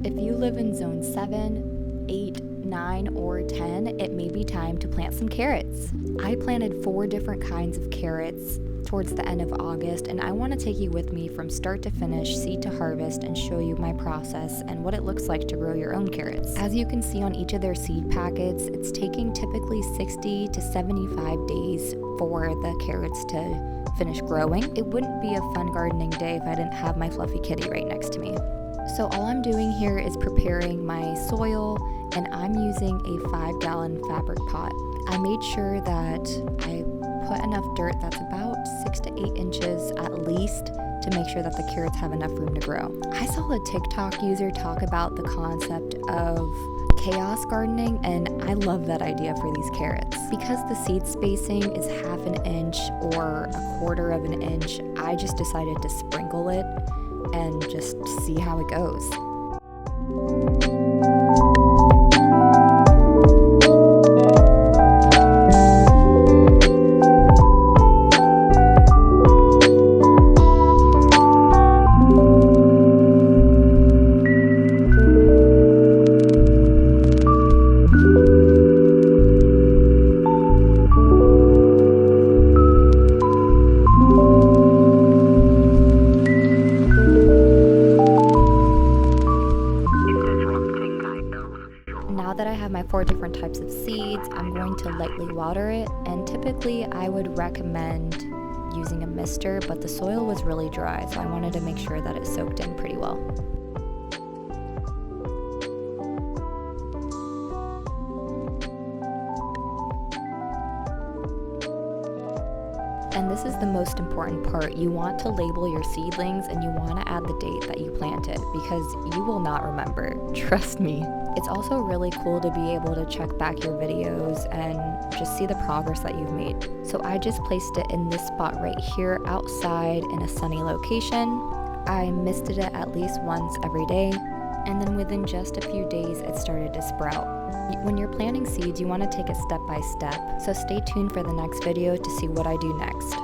If you live in zone 7, 8, 9, or 10, it may be time to plant some carrots. I planted 4 different kinds of carrots towards the end of August, and I want to take you with me from start to finish, seed to harvest, and show you my process and what it looks like to grow your own carrots. As you can see on each of their seed packets, it's taking typically 60 to 75 days for the carrots to finish growing. It wouldn't be a fun gardening day if I didn't have my fluffy kitty right next to me. So all I'm doing here is preparing my soil, and I'm using a 5-gallon fabric pot. I made sure that I put enough dirt that's about 6 to 8 inches at least to make sure that the carrots have enough room to grow. I saw a TikTok user talk about the concept of chaos gardening, and I love that idea for these carrots. Because the seed spacing is half an inch or a quarter of an inch, I just decided to sprinkle it and just see how it goes. Now that I have my 4 different types of seeds, I'm going to lightly water it, and typically I would recommend using a mister, but the soil was really dry, so I wanted to make sure that it soaked in pretty well. And this is the most important part. You want to label your seedlings, and you want to add the date that you planted, because you will not remember. Trust me. It's also really cool to be able to check back your videos and just see the progress that you've made. So I just placed it in this spot right here outside in a sunny location. I misted it at least once every day, and then within just a few days it started to sprout. When you're planting seeds, you want to take it step by step, so stay tuned for the next video to see what I do next.